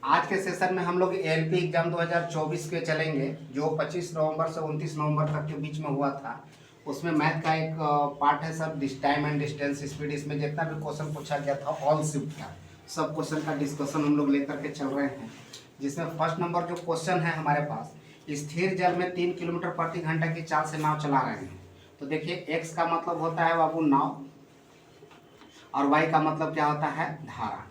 आज के सेशन में हम लोग एलपी एग्जाम 2024 के चलेंगे, जो 25 नवंबर से 29 नवंबर तक के बीच में हुआ था। उसमें मैथ का एक पार्ट है सब टाइम एंड डिस्टेंस स्पीड। इसमें जितना भी क्वेश्चन पूछा गया था ऑल शिफ्ट का सब क्वेश्चन का डिस्कशन हम लोग लेकर के चल रहे हैं। जिसमें फर्स्ट नंबर जो क्वेश्चन है हमारे पास, स्थिर जल में 3 किलोमीटर प्रति घंटा की चाल से नाव चला रहे हैं। तो देखिए एक्स का मतलब होता है बाबू नाव, और वाई का मतलब क्या होता है धारा।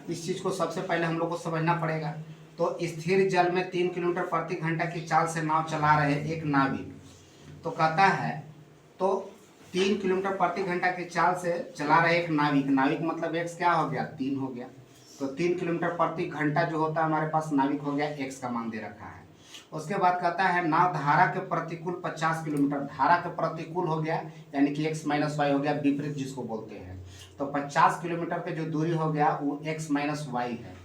इस चीज़ को सबसे पहले हम लोग को समझना पड़ेगा। तो स्थिर जल में 3 किलोमीटर प्रति घंटा की चाल से नाव चला रहे एक नाविक, तो कहता है तो 3 किलोमीटर प्रति घंटा की चाल से चला रहे एक नाविक, नाविक मतलब एक्स क्या हो गया 3 हो गया। तो 3 किलोमीटर प्रति घंटा जो होता है हमारे पास नाविक हो गया, एक्स का मान दे रखा है। उसके बाद कहता है नाव धारा के प्रतिकूल 50 किलोमीटर, धारा के प्रतिकूल हो गया यानी कि एक्स माइनस वाई हो गया, विपरीत जिसको बोलते हैं। तो 50 किलोमीटर के जो दूरी हो गया वो एक्स माइनस वाई है।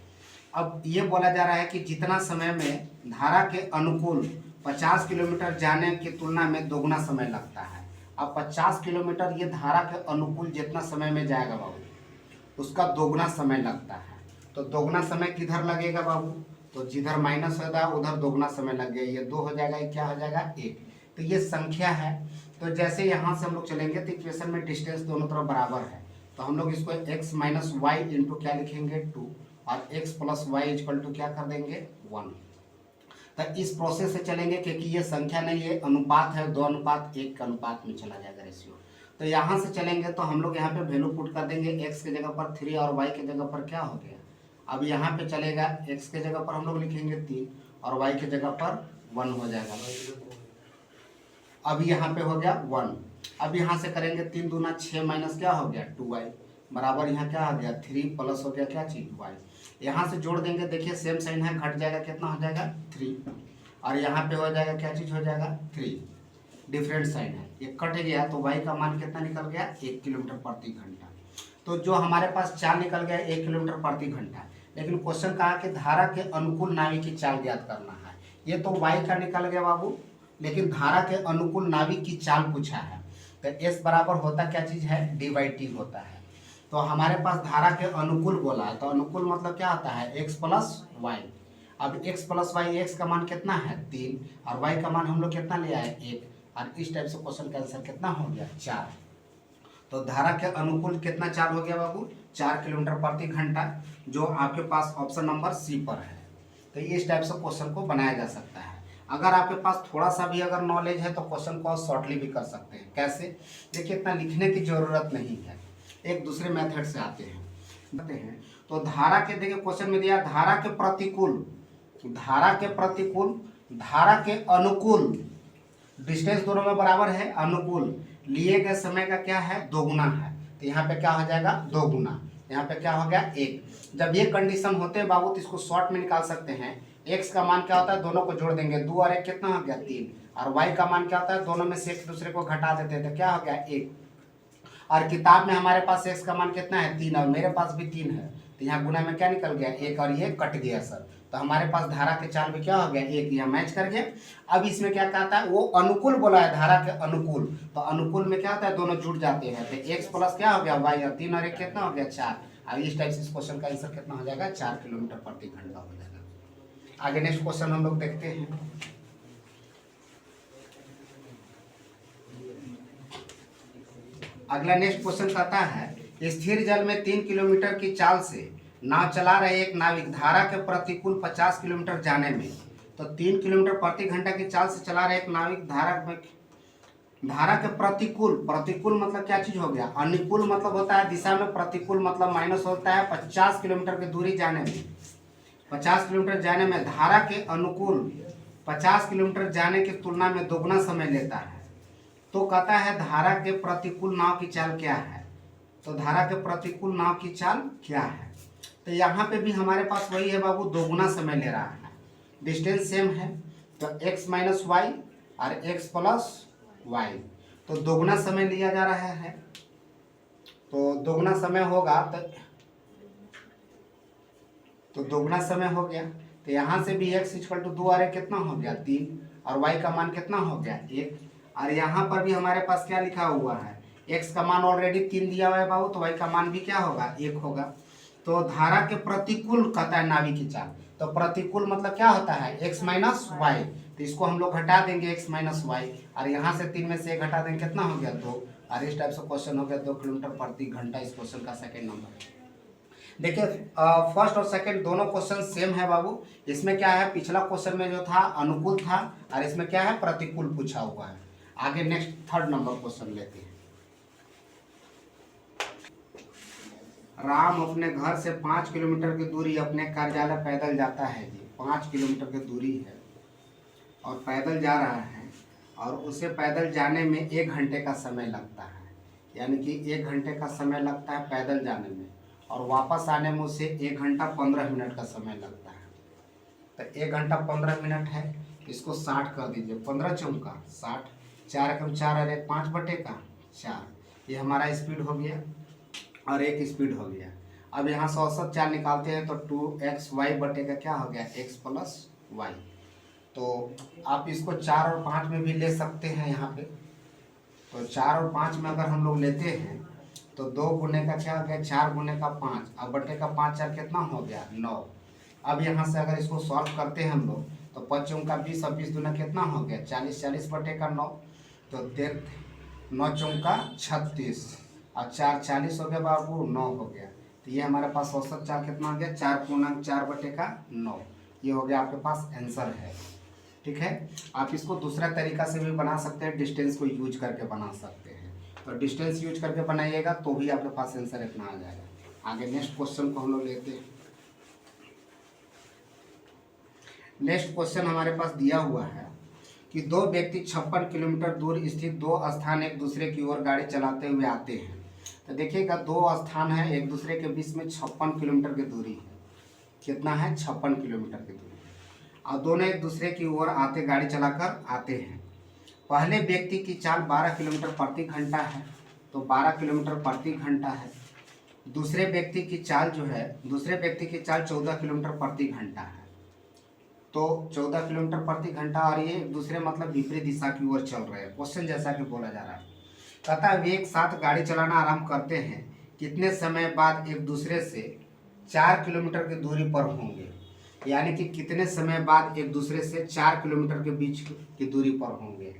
अब ये बोला जा रहा है कि जितना समय में धारा के अनुकूल 50 किलोमीटर जाने की तुलना में दोगुना समय लगता है। अब 50 किलोमीटर ये धारा के अनुकूल जितना समय में जाएगा बाबू, उसका दोगुना समय लगता है। तो दोगुना समय किधर लगेगा बाबू, तो जिधर माइनस होगा उधर दोगुना समय लग गया। ये 2 हो जाएगा, ये क्या हो जाएगा 1। तो ये संख्या है। तो जैसे यहाँ से हम लोग चलेंगे तो इक्वेशन में डिस्टेंस दोनों तरफ बराबर है, तो हम लोग इसको x माइनस वाई इंटू क्या लिखेंगे 2, और x plus Y equal to क्या कर देंगे 1। तो इस प्रोसेस से चलेंगे क्योंकि ये संख्या नहीं है, अनुपात है, 2 अनुपात 1 के अनुपात में चला जाएगा रेशियो। तो यहाँ से चलेंगे तो हम लोग यहाँ पे वैल्यू पुट कर देंगे, x के जगह पर 3 और y के जगह पर क्या हो गया। अब यहाँ पे चलेगा x के जगह पर हम लोग लिखेंगे 3 और y के जगह पर 1 हो जाएगा। अब यहाँ पे हो गया 1। अब यहाँ से करेंगे 3 दूना 6 माइनस क्या हो गया 2y बराबर यहाँ क्या हो गया 3 प्लस हो गया क्या चीज y। यहाँ से जोड़ देंगे, देखिए सेम साइन है, घट जाएगा कितना हो जाएगा 3, और यहाँ पे हो जाएगा क्या चीज हो जाएगा 3, डिफरेंट साइन है, ये कट गया तो y का मान कितना निकल गया 1 किलोमीटर प्रति घंटा। तो जो हमारे पास चाल निकल गया 1 किलोमीटर प्रति घंटा। लेकिन क्वेश्चन कहा कि धारा के अनुकूल नाविक की चाल ज्ञात करना है। ये तो y का निकल गया बाबू, लेकिन धारा के अनुकूल नाविक की चाल पूछा है। तो s बराबर होता क्या चीज है dy होता है। तो हमारे पास धारा के अनुकूल बोला है, तो अनुकूल मतलब क्या होता है x प्लस वाई। अब x प्लस वाई, x का मान कितना है 3 और y का मान हम लोग कितना लिया है 1, और इस टाइप से क्वेश्चन का आंसर कितना हो गया 4। तो धारा के अनुकूल कितना चाल हो गया बाबू 4 किलोमीटर प्रति घंटा, जो आपके पास ऑप्शन नंबर सी पर है। तो ये इस टाइप से क्वेश्चन को बनाया जा सकता है। अगर आपके पास थोड़ा सा भी अगर नॉलेज है तो क्वेश्चन को शॉर्टली भी कर सकते हैं। कैसे, देखिए इतना लिखने की जरूरत नहीं है, एक दूसरे मेथड से आते हैं। तो धारा के देखिए क्वेश्चन में दिया धारा के प्रतिकूल, धारा के प्रतिकूल, धारा के अनुकूल, डिस्टेंस दोनों में बराबर है, अनुकूल लिए गए समय का क्या है दोगुना है। तो यहाँ पे क्या हो जाएगा दोगुना, यहाँ पे क्या हो गया 1। जब ये कंडीशन होते हैं बाबू तो इसको शॉर्ट में निकाल सकते हैं। x का मान क्या होता है, दोनों को जोड़ देंगे, 2 और 1 कितना हो गया 3, और y का मान क्या होता है दोनों में से एक दूसरे को घटा देते हैं तो क्या हो गया 1। और किताब में हमारे पास x का मान कितना है 3 और मेरे पास भी 3 है, तो यहाँ गुना में क्या निकल गया 1 और ये कट गया सर। तो हमारे पास धारा के चाल भी क्या हो गया 1, यहाँ मैच कर गया। अब इसमें क्या कहता है, वो अनुकूल बोला है धारा के अनुकूल, तो अनुकूल में क्या होता है दोनों जुड़ जाते हैं। तो x प्लस क्या हो गया y, और 3 और 1 कितना हो गया 4। अब इस टाइप से इस क्वेश्चन का आंसर कितना हो जाएगा 4 किलोमीटर प्रति घंटा हो जाएगा। आगे नेक्स्ट क्वेश्चन हम लोग देखते हैं। अगला नेक्स्ट क्वेश्चन कहता है स्थिर जल में 3 किलोमीटर की चाल से नाव चला रहे एक नाविक धारा के प्रतिकूल 50 किलोमीटर जाने में। तो 3 किलोमीटर प्रति घंटा की चाल से चला रहे एक नाविक धारा के प्रतिकूल, प्रतिकूल मतलब क्या चीज हो गया, अनुकूल मतलब होता है दिशा में, प्रतिकूल मतलब माइनस होता है 50 किलोमीटर की दूरी जाने में। 50 किलोमीटर जाने में धारा के अनुकूल 50 किलोमीटर जाने की तुलना में दोगुना समय लेता है। तो कहता है धारा के प्रतिकूल नाव की चाल क्या है। तो धारा के प्रतिकूल नाव की चाल क्या है, तो यहाँ पे भी हमारे पास वही है बाबू, दोगुना समय ले रहा है, डिस्टेंस सेम है, तो x माइनस वाई और x प्लस वाई, तो दोगुना समय लिया जा रहा है। तो दोगुना समय होगा तो दोगुना समय हो गया, तो यहाँ से भी x इक्वल टू 2 और 1 कितना हो गया 3, और y का मान कितना हो गया 1, और यहाँ पर भी हमारे पास क्या लिखा हुआ है x का मान ऑलरेडी 3 दिया हुआ है बाबू, तो y का मान भी क्या होगा 1 होगा। तो तो धारा के प्रतिकूल कहता है नाभिक की चाल। तो प्रतिकूल मतलब क्या होता है, x माइनस वाई। तो इसको हम लोग घटा देंगे x माइनस वाई, और यहाँ से 3 में से 1 घटा देंगे, कितना हो गया 2। और इस टाइप से क्वेश्चन हो गया 2 किलोमीटर प्रति घंटा। इस क्वेश्चन का सेकंड नंबर। देखिए फर्स्ट और सेकंड दोनों क्वेश्चन सेम है बाबू। इसमें क्या है, पिछला क्वेश्चन में जो था अनुकूल था, और इसमें क्या है प्रतिकूल पूछा हुआ है। आगे नेक्स्ट थर्ड नंबर क्वेश्चन लेते हैं। राम अपने घर से 5 किलोमीटर की दूरी अपने कार्यालय पैदल जाता है जी। 5 किलोमीटर की दूरी है और पैदल जा रहा है, और उसे पैदल जाने में 1 घंटे का समय लगता है। यानी कि 1 घंटे का समय लगता है पैदल जाने में, और वापस आने में उसे 1 घंटा 15 मिनट का समय लगता है। तो 1 घंटा 15 मिनट है, इसको 60 कर दीजिए। 15 चौका 60, 4 एकम 4 और 1 5 बटे का 4। ये हमारा स्पीड हो गया और 1 स्पीड हो गया। अब यहाँ से औसत चाल निकालते हैं, तो 2xy बटे का क्या हो गया x प्लस वाई। तो आप इसको 4 और 5 में भी ले सकते हैं यहाँ पे। तो 4 और 5 में अगर हम लोग लेते हैं तो 2 गुने का क्या हो गया 4 गुने का 5, अब बटे का 5 4 कितना हो गया 9। अब यहाँ से अगर इसको सॉल्व करते हैं हम लोग, तो 5 चौका 20 और 20 दूना कितना हो गया 40, 40 बटे का 9। तो 9 चौका 36 और 4 40 हो गया बाबू, 9 हो गया। तो ये हमारे पास औसत चाल कितना हो गया 4 बटे का 9। ये हो गया आपके पास आंसर है। ठीक है, आप इसको दूसरा तरीका से भी बना सकते हैं, डिस्टेंस को यूज करके बना सकते हैं। तो डिस्टेंस यूज करके बनाइएगा तो भी आपके पास आंसर इतना आ जाएगा। आगे नेक्स्ट क्वेश्चन को हम लोग लेते हैं। नेक्स्ट क्वेश्चन हमारे पास दिया हुआ है कि 2 व्यक्ति 56 किलोमीटर दूर स्थित 2 स्थान एक दूसरे की ओर गाड़ी चलाते हुए आते हैं। तो देखिएगा 2 स्थान है एक दूसरे के बीच में 56 किलोमीटर की दूरी है। कितना है 56 किलोमीटर की दूरी, और दोनों एक दूसरे की ओर आते गाड़ी चलाकर आते हैं। पहले व्यक्ति की चाल 12 किलोमीटर प्रति घंटा है, तो 12 किलोमीटर प्रति घंटा है। दूसरे व्यक्ति की चाल 14 किलोमीटर प्रति घंटा है। तो 14 किलोमीटर प्रति घंटा, और ये दूसरे मतलब विपरीत दिशा की ओर चल रहे हैं। क्वेश्चन जैसा कि बोला जा रहा है, कहता है वे एक साथ गाड़ी चलाना आरंभ करते हैं, कितने समय बाद एक दूसरे से 4 किलोमीटर की दूरी पर होंगे। यानी कि कितने समय बाद एक दूसरे से 4 किलोमीटर के बीच की दूरी पर होंगे।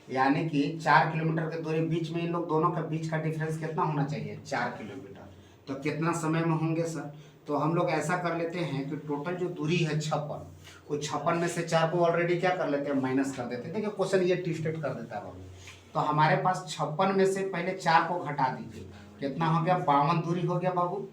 यानी कि 4 किलोमीटर की दूरी, बीच में इन लोग दोनों के बीच का डिफरेंस कितना होना चाहिए 4 किलोमीटर। तो कितना समय में होंगे सर, तो हम लोग ऐसा कर लेते हैं कि टोटल जो दूरी है 56, वो 56 में से 4 को ऑलरेडी क्या कर लेते हैं माइनस कर देते हैं। देखिए क्वेश्चन ये ट्विस्टेड कर देता है बाबू। तो हमारे पास 56 में से पहले 4 को घटा दीजिए, कितना हो गया 52 दूरी हो गया बाबू।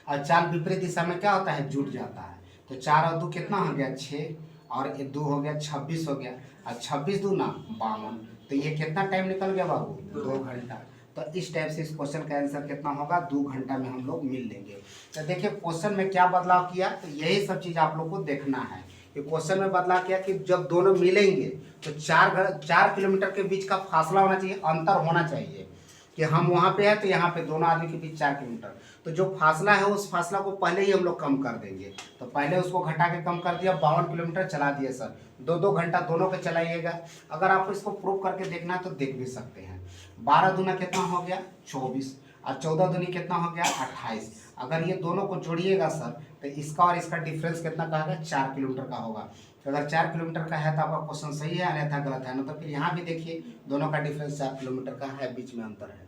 और चाल विपरीत दिशा में क्या होता है जुट जाता है। तो 4 और 2 कितना हो गया 6, और 2 हो गया 26 हो गया, और 26 दूना 52। तो ये कितना टाइम निकल गया बाबू 2 घंटा। तो इस टाइप से इस क्वेश्चन का आंसर कितना होगा 2 घंटा में हम लोग मिल लेंगे। तो देखिए क्वेश्चन में क्या बदलाव किया, तो यही सब चीज़ आप लोग को देखना है कि क्वेश्चन में बदलाव किया कि जब दोनों मिलेंगे तो 4 किलोमीटर के बीच का फासला होना चाहिए, अंतर होना चाहिए कि हम वहाँ पे हैं तो यहाँ पे दोनों आदमी के बीच 4 किलोमीटर। तो जो फासला है उस फासला को पहले ही हम लोग कम कर देंगे। तो पहले उसको घटा के कम कर दिया, 52 किलोमीटर चला दिए सर। 2-2 घंटा दोनों पे चलाइएगा। अगर आपको इसको प्रूव करके देखना है तो देख भी सकते हैं। 12 दूना कितना हो गया 24, और 14 दूनी कितना हो गया 28। अगर ये दोनों को जोड़िएगा सर तो इसका और इसका डिफरेंस कितना का है 4 किलोमीटर का होगा। तो अगर 4 किलोमीटर का है तो आपका क्वेश्चन सही है, अन्यथा गलत है ना। तो फिर यहाँ भी देखिए दोनों का डिफरेंस 4 किलोमीटर का है, बीच में अंतर है।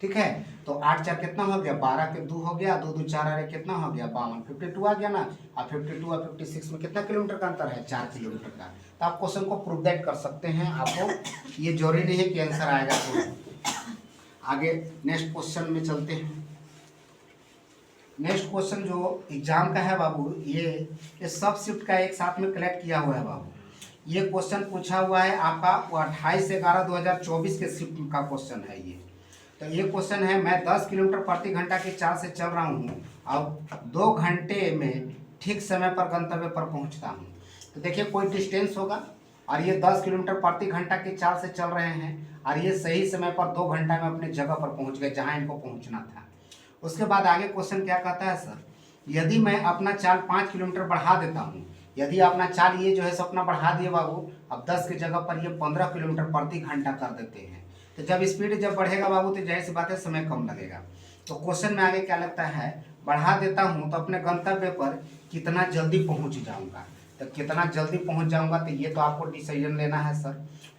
ठीक है, तो 8 4 कितना हो गया 12 के 2 हो गया, 2 2 4 अरे कितना हो गया 52, 52 आ गया ना। और 52 और 56 में कितना किलोमीटर का अंतर है 4 किलोमीटर का। तो आप क्वेश्चन को प्रूव दैट कर सकते हैं। आपको ये जरूरी नहीं है कि आंसर आएगा। तो आगे नेक्स्ट क्वेश्चन में चलते हैं। नेक्स्ट क्वेश्चन जो एग्जाम का है बाबू, ये सब शिफ्ट का एक साथ में कलेक्ट किया हुआ है बाबू। ये क्वेश्चन पूछा हुआ है आपका 28/11/2024 के शिफ्ट का क्वेश्चन है ये। तो ये क्वेश्चन है, मैं 10 किलोमीटर प्रति घंटा की चाल से चल रहा हूँ, अब 2 घंटे में ठीक समय पर गंतव्य पर पहुँचता हूँ। तो देखिए कोई डिस्टेंस होगा और ये 10 किलोमीटर प्रति घंटा की चाल से चल रहे हैं, और ये सही समय पर 2 घंटा में अपने जगह पर पहुँच गए जहाँ इनको पहुँचना था। उसके बाद आगे क्वेश्चन क्या कहता है सर, यदि मैं अपना चाल 5 किलोमीटर बढ़ा देता हूँ। यदि अपना चाल ये जो है सो अपना बढ़ा दिए बाबू, अब 10 की जगह पर ये 15 किलोमीटर प्रति घंटा कर देते हैं। तो जब स्पीड जब बढ़ेगा बाबू तो जाहिर सी बात है समय कम लगेगा। तो क्वेश्चन में आगे क्या लगता है, बढ़ा देता हूँ तो अपने गंतव्य पर कितना जल्दी पहुँच जाऊँगा। तो कितना जल्दी पहुँच जाऊँगा तो ये तो आपको डिसीजन लेना है सर।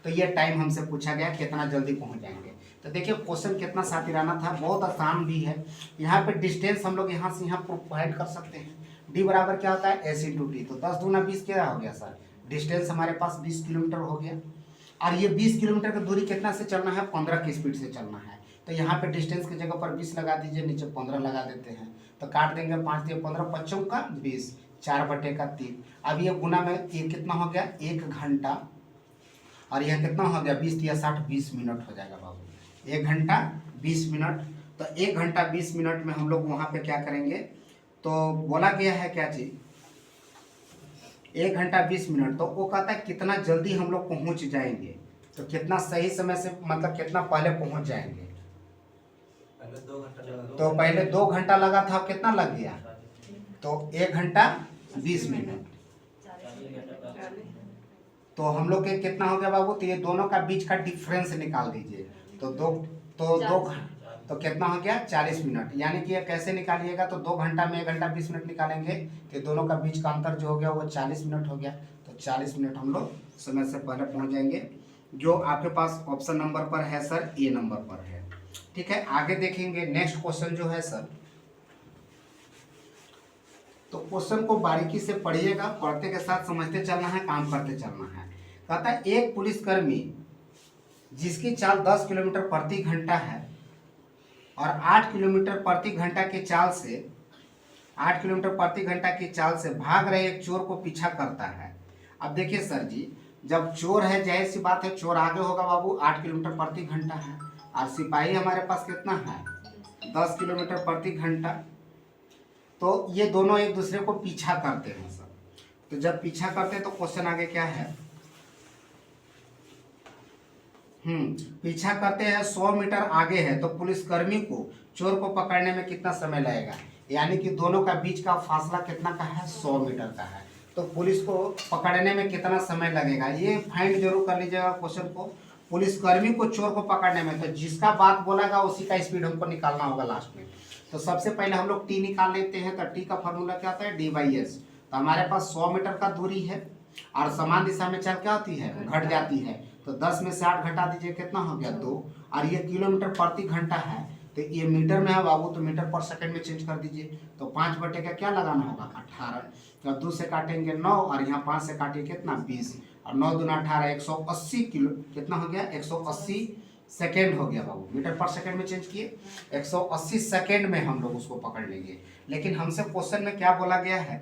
तो ये टाइम हमसे पूछा गया कितना जल्दी पहुँच जाएंगे। तो देखिए क्वेश्चन कितना सातिराना था, बहुत आसान भी है। यहाँ पे डिस्टेंस हम लोग यहाँ से यहाँ प्रोवाइड कर सकते हैं। डी बराबर क्या होता है एस इंटू टी। तो 10 दूना 20 क्या हो गया सर, डिस्टेंस हमारे पास 20 किलोमीटर हो गया। और ये 20 किलोमीटर की दूरी कितना से चलना है, 15 की स्पीड से चलना है। तो यहाँ पे डिस्टेंस की जगह पर 20 लगा दीजिए, नीचे 15 लगा देते हैं। तो काट देंगे 5 से 15, 5 का 20, 4/3। अब ये गुना में ये कितना हो गया 1 घंटा, और यह कितना हो गया 20 या 60, 20 मिनट हो जाएगा बाबू। 1 घंटा 20 मिनट। तो 1 घंटा 20 मिनट में हम लोग वहाँ पे क्या करेंगे, तो बोला गया है क्या चीज़ 1 घंटा 20 मिनट। तो वो कहता है कितना जल्दी हम लोग पहुँच जाएंगे। तो कितना सही समय से मतलब कितना पहले पहुँच जाएंगे। तो पहले 2 घंटा लगा था, अब कितना लग गया, तो 1 घंटा 20 मिनट। तो हम लोग के कितना हो गया बाबू, तो ये दोनों का बीच का डिफरेंस निकाल दीजिए। तो तो कितना हो गया 40 मिनट। यानी कि ये कैसे निकालिएगा, तो 2 घंटा में 1 घंटा 20 मिनट निकालेंगे तो दोनों का बीच का अंतर जो हो गया वो 40 मिनट हो गया। तो 40 मिनट हम लोग समय से पहले पहुंच जाएंगे। जो आपके पास ऑप्शन नंबर पर है सर, ए नंबर पर है। ठीक है, आगे देखेंगे नेक्स्ट क्वेश्चन जो है सर। तो क्वेश्चन को बारीकी से पढ़िएगा, पढ़ते के साथ समझते चलना है, काम करते चलना है। कहता है एक पुलिसकर्मी जिसकी चाल 10 किलोमीटर प्रति घंटा है और 8 किलोमीटर प्रति घंटा की चाल से 8 किलोमीटर प्रति घंटा की चाल से भाग रहे एक चोर को पीछा करता है। अब देखिए सर जी, जब चोर है जाहिर सी बात है चोर आगे होगा बाबू, 8 किलोमीटर प्रति घंटा है, और सिपाही हमारे पास कितना है 10 किलोमीटर प्रति घंटा। तो ये दोनों एक दूसरे को पीछा करते हैं सर। तो जब पीछा करते हैं तो क्वेश्चन आगे क्या है, पीछा करते हैं 100 मीटर आगे है, तो पुलिसकर्मी को चोर को पकड़ने में कितना समय लगेगा। यानी कि दोनों का बीच का फासला कितना का है 100 मीटर का है। तो पुलिस को पकड़ने में कितना समय लगेगा, ये फाइंड जरूर कर लीजिएगा क्वेश्चन को। पुलिसकर्मी को चोर को पकड़ने में, तो जिसका बात बोलेगा उसी का स्पीड हमको निकालना होगा लास्ट में। तो सबसे पहले हम लोग टी निकाल लेते हैं। तो टी का फॉर्मूला क्या होता है डी/एस। तो हमारे पास 100 मीटर का दूरी है और समान दिशा में चाल क्या होती है घट जाती है। तो 10 में से 8 घटा दीजिए, कितना हो गया 2। और ये किलोमीटर प्रति घंटा है, तो ये मीटर में है बाबू, तो मीटर पर सेकंड में चेंज कर दीजिए। तो 5 बटे का क्या लगाना होगा 18। तो 2 से काटेंगे 9 और यहाँ 5 से काटिए कितना 20, और 9 दूना 18, 180 किलो कितना हो गया 180 सेकेंड हो गया बाबू। मीटर पर सेकंड में चेंज किए, 180 सेकेंड में हम लोग उसको पकड़ लेंगे। लेकिन हमसे क्वेश्चन में क्या बोला गया है,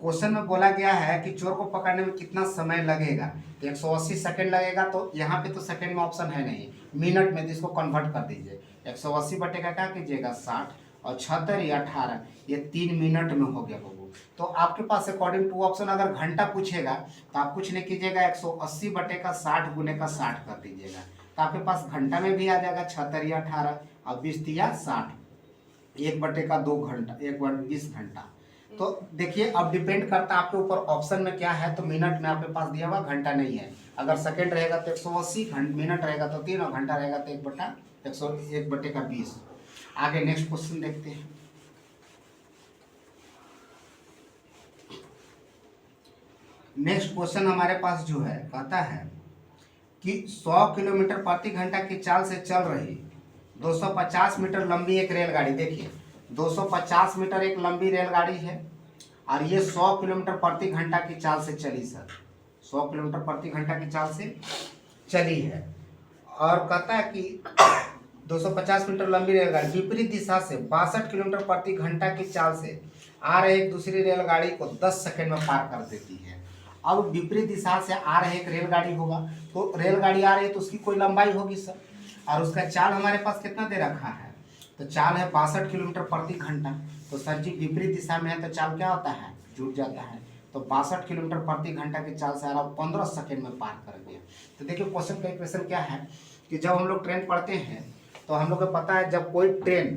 क्वेश्चन में बोला गया है कि चोर को पकड़ने में कितना समय लगेगा। तो 180 सेकेंड लगेगा। तो यहाँ पे तो सेकेंड में ऑप्शन है नहीं, मिनट में, तो इसको कन्वर्ट कर दीजिए। 180 बटे का क्या कीजिएगा 60, और 76 या 18, ये 3 मिनट में हो गया बाबू। तो आपके पास अकॉर्डिंग टू ऑप्शन अगर घंटा पूछेगा तो आप कुछ नहीं कीजिएगा, 180 बटे का 60 गुने का 60 कर दीजिएगा। तो आपके पास घंटा में भी आ जाएगा 76 या 18 और 20 या 60, 1 बटे का 2 घंटा, 1/20 घंटा। तो देखिए अब डिपेंड करता है आपके ऊपर ऑप्शन में क्या है। तो मिनट में आपके पास दिया हुआ, घंटा नहीं है। अगर सेकंड रहेगा तो 180, मिनट रहेगा तो 3, और घंटा रहेगा तो 1 बटे का 20। आगे नेक्स्ट क्वेश्चन देखते हैं। नेक्स्ट क्वेश्चन हमारे पास जो है कहता है कि 100 किलोमीटर प्रति घंटा की चाल से चल रही 250 मीटर लंबी एक रेलगाड़ी, देखिए 250 मीटर एक लंबी रेलगाड़ी है और ये 100 किलोमीटर प्रति घंटा की चाल से चली सर, 100 किलोमीटर प्रति घंटा की चाल से चली है। और कहता है कि 250 मीटर लंबी रेलगाड़ी विपरीत दिशा से 62 किलोमीटर प्रति घंटा की चाल से आ रहे एक दूसरी रेलगाड़ी को 10 सेकंड में पार कर देती है। अब विपरीत दिशा से आ रहे एक रेलगाड़ी होगा, तो रेलगाड़ी आ रही है तो उसकी कोई लंबाई होगी सर, और उसका चाल हमारे पास कितना दे रखा है, तो चाल है 62 किलोमीटर प्रति घंटा। तो सर जी विपरीत दिशा में है तो चाल क्या होता है जुड़ जाता है। तो 62 किलोमीटर प्रति घंटा की चाल से आ रहा 15 सेकंड में पार कर गया। तो देखिए क्वेश्चन का इक्वेशन क्या है कि जब हम लोग ट्रेन पढ़ते हैं तो हम लोग को पता है जब कोई ट्रेन,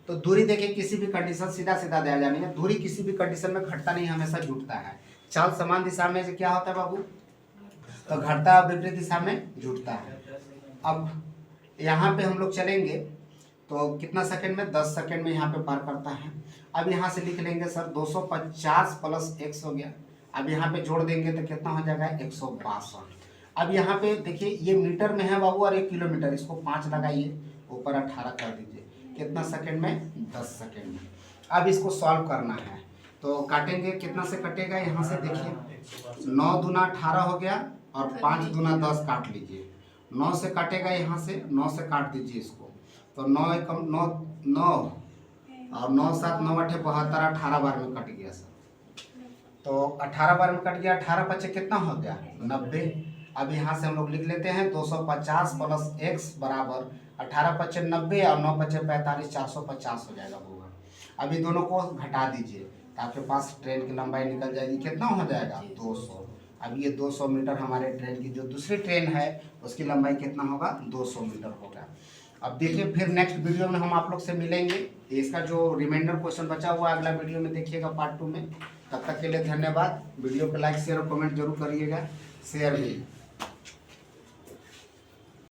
तो दूरी देखिए किसी भी कंडीशन सीधा सीधा दिया जानी है, दूरी किसी भी कंडीशन में घटता नहीं, हमेशा जुटता है। चाल समान दिशा में से क्या होता है बाबू, तो घटता, विपरीत दिशा में जुटता है। अब यहाँ पे हम लोग चलेंगे तो कितना सेकंड में 10 सेकंड में यहाँ पे पार करता है। अब यहाँ से लिख लेंगे सर 250 प्लस x हो गया। अब यहाँ पे जोड़ देंगे तो कितना हो जाएगा 162। अब यहाँ पे देखिए ये मीटर में है बाबू और ये किलोमीटर, इसको 5 लगाइए, ऊपर 18 कर दीजिए, कितना सेकंड में 10 सेकंड में। अब इसको सॉल्व करना है तो काटेंगे, कितना से कटेगा यहाँ से देखिए 9 दूना 18 हो गया और 5 दूना 10 काट लीजिए। 9 से काटेगा यहाँ से, 9 से काट दीजिए इसको, तो 9 एकम 9 9 और 9 7 9 8 72, 18 बार में कट गया सर। तो 18 बार में कट गया, 18 पचे कितना हो गया 90। अब यहाँ से हम लोग लिख लेते हैं 250 प्लस x बराबर 18 पचे 90 और 9 पचे 45, 450 हो जाएगा होगा। अभी दोनों को घटा दीजिए तो आपके पास ट्रेन की लंबाई निकल जाएगी, कितना हो जाएगा 200। अब ये 200 मीटर हमारे ट्रेन की जो दूसरी ट्रेन है उसकी लंबाई कितना होगा 200 मीटर होगा। अब देखिए फिर नेक्स्ट वीडियो में हम आप लोग से मिलेंगे, इसका जो रिमाइंडर क्वेश्चन बचा हुआ है अगला वीडियो में देखिएगा पार्ट 2 में। तब तक के लिए धन्यवाद। वीडियो को लाइक शेयर और कमेंट जरूर करिएगा, शेयर भी।